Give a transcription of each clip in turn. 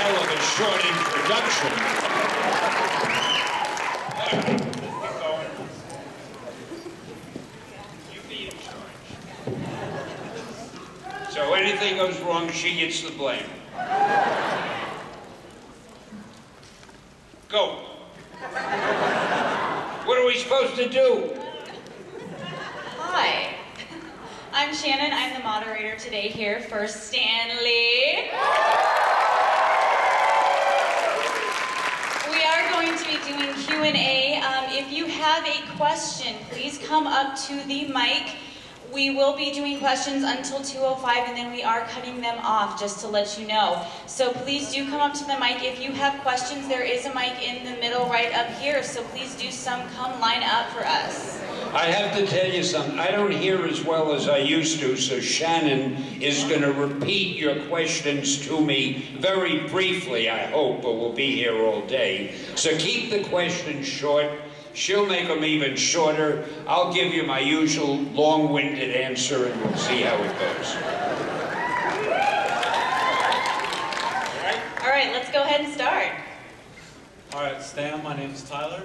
hell of a short introduction. Keep going. You be in charge. So anything goes wrong, she gets the blame. Go. What are we supposed to do? Hi, I'm Shannon. I'm the moderator today here for Stanley. We are going to be doing Q&A. If you have a question, please come up to the mic. We will be doing questions until 2:05, and then we are cutting them off, just to let you know. So please do come up to the mic. If you have questions, there is a mic in the middle right up here, so please do come line up for us. I have to tell you something. I don't hear as well as I used to, so Shannon is going to repeat your questions to me very briefly, I hope, but we'll be here all day. So keep the questions short. She'll make them even shorter. I'll give you my usual long-winded answer, and we'll see how it goes. All right, let's go ahead and start. All right, Stan, my name is Tyler.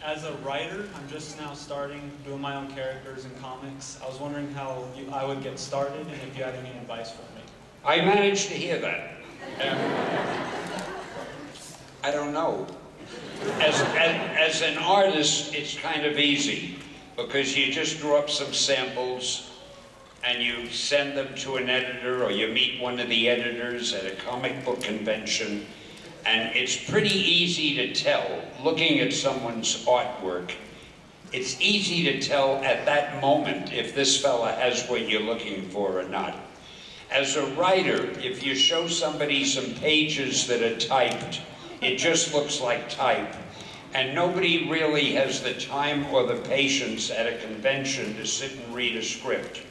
As a writer, I'm just now starting doing my own characters in comics. I was wondering how I would get started and if you had any advice for me. I managed to hear that. I don't know. As an artist, it's kind of easy because you just draw up some samples and you send them to an editor, or you meet one of the editors at a comic book convention, and it's pretty easy to tell, looking at someone's artwork, it's easy to tell at that moment if this fella has what you're looking for or not. As a writer, if you show somebody some pages that are typed, it just looks like type. And nobody really has the time or the patience at a convention to sit and read a script.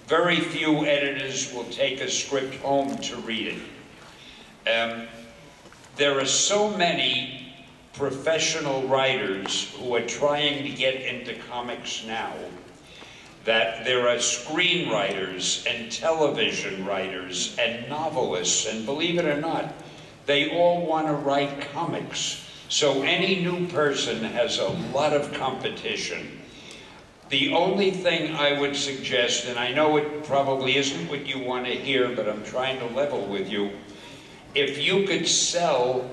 Very few editors will take a script home to read it. There are so many professional writers who are trying to get into comics now that there are screenwriters and television writers and novelists, and believe it or not, they all want to write comics. So any new person has a lot of competition. The only thing I would suggest, and I know it probably isn't what you want to hear, but I'm trying to level with you, if you could sell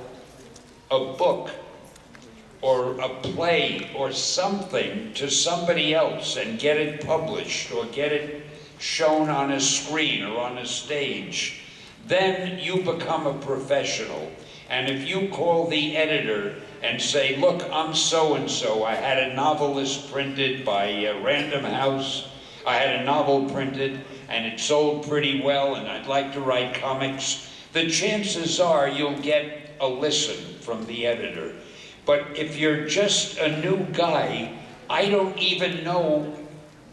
a book or a play or something to somebody else and get it published or get it shown on a screen or on a stage, then you become a professional. And if you call the editor and say, look, I'm so-and-so, I had a novelist printed by Random House, I had a novel printed and it sold pretty well and I'd like to write comics, the chances are you'll get a listen from the editor. But if you're just a new guy, I don't even know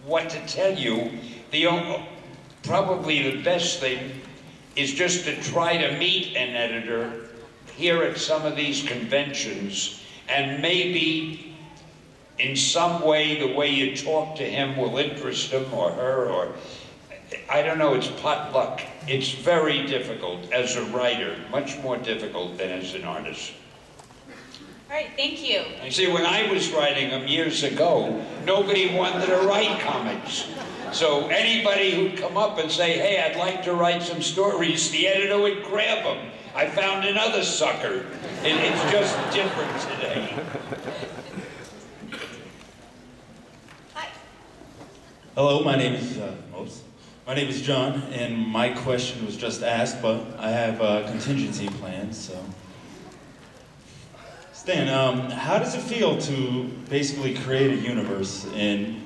what to tell you. Probably the best thing is just to try to meet an editor here at some of these conventions, and maybe in some way the way you talk to him will interest him or her, or I don't know, it's potluck. It's very difficult as a writer, much more difficult than as an artist. All right, thank you. You see, when I was writing them years ago, nobody wanted to write comics. So anybody who'd come up and say, hey, I'd like to write some stories, the editor would grab them. I found another sucker. It's just different today. Hi. Hello, my name is My name is John, and my question was just asked, but I have a contingency plan, so. Stan, how does it feel to basically create a universe, and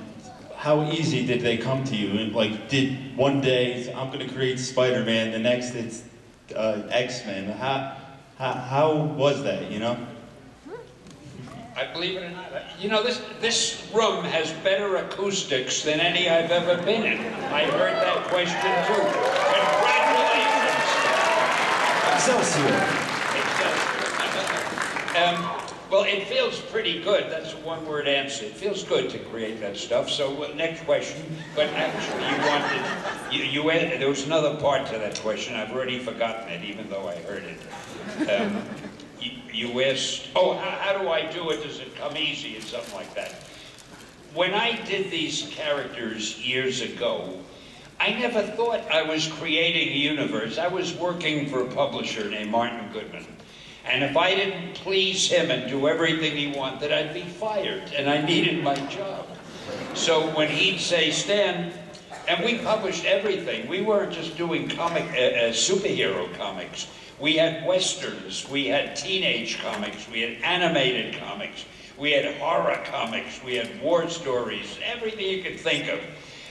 how easy did they come to you? And like, did one day, I'm gonna create Spider-Man, the next it's X-Men. How was that, you know? I believe it or not, you know, this room has better acoustics than any I've ever been in. I heard that question too. Congratulations. Excelsior. Well, it feels pretty good. That's a one-word answer. It feels good to create that stuff. So, next question. But actually, there was another part to that question. I've already forgotten it, even though I heard it. You asked, oh, how do I do it? Does it come easy? Or something like that. When I did these characters years ago, I never thought I was creating a universe. I was working for a publisher named Martin Goodman. And if I didn't please him and do everything he wanted, I'd be fired, and I needed my job. So when he'd say, Stan, and we published everything. We weren't just doing superhero comics. We had westerns, we had teenage comics, we had animated comics, we had horror comics, we had war stories, everything you could think of.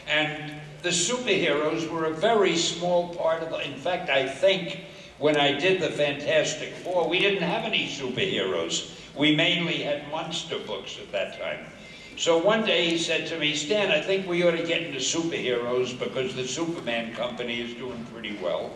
And the superheroes were a very small part of in fact, I think, when I did the Fantastic Four, we didn't have any superheroes. We mainly had monster books at that time. So one day he said to me, Stan, I think we ought to get into superheroes because the Superman company is doing pretty well.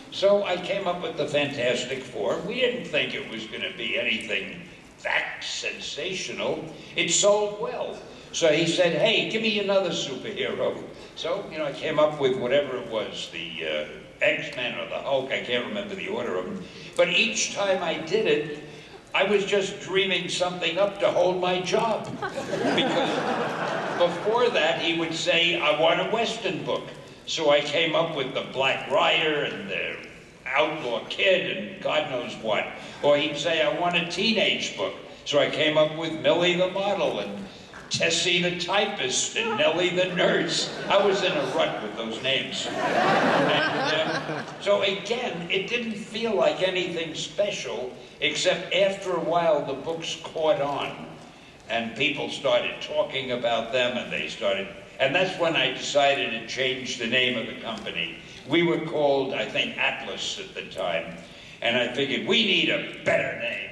So I came up with the Fantastic Four. We didn't think it was going to be anything that sensational. It sold well. So he said, hey, give me another superhero. So, I came up with whatever it was, the X-Men or the Hulk, I can't remember the order of them. But each time I did it, I was just dreaming something up to hold my job. Because before that, he would say, I want a Western book. So I came up with the Black Rider and the Outlaw Kid and God knows what. Or he'd say, I want a teenage book. So I came up with Millie the Model and Tessie the Typist and Nellie the Nurse. I was in a rut with those names. So again, it didn't feel like anything special, except after a while the books caught on. And people started talking about them, and that's when I decided to change the name of the company. We were called, I think, Atlas at the time. And I figured, we need a better name.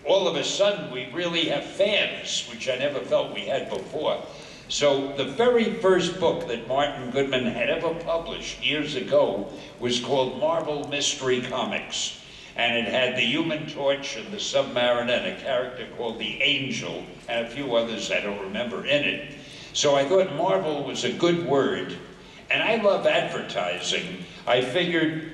All of a sudden, we really have fans, which I never felt we had before. So the very first book that Martin Goodman had ever published years ago was called Marvel Mystery Comics. And it had the Human Torch and the Submariner and a character called the Angel and a few others I don't remember in it. So I thought Marvel was a good word. And I love advertising. I figured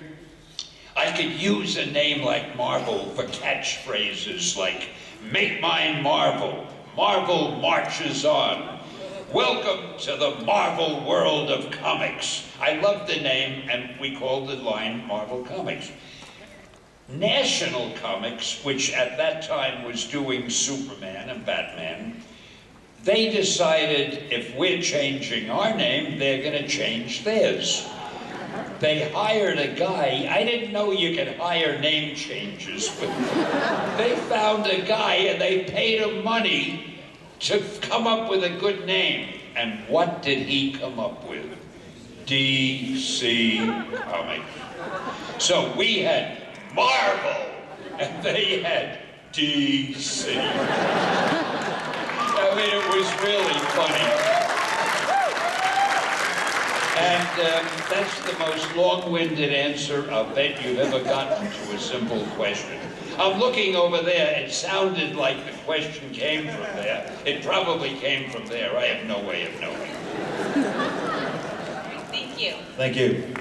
I could use a name like Marvel for catchphrases like, make mine Marvel, Marvel marches on. Welcome to the Marvel world of comics. I loved the name, and we called the line Marvel Comics. National Comics, which at that time was doing Superman and Batman, they decided if we're changing our name, they're going to change theirs. They hired a guy. I didn't know you could hire name changes, but they found a guy and they paid him money to come up with a good name. And what did he come up with? DC Comics. So we had Marvel, and they had DC. I mean, it was really funny. And that's the most long-winded answer I'll bet you've ever gotten to a simple question. I'm looking over there. It sounded like the question came from there. It probably came from there. I have no way of knowing. Thank you. Thank you.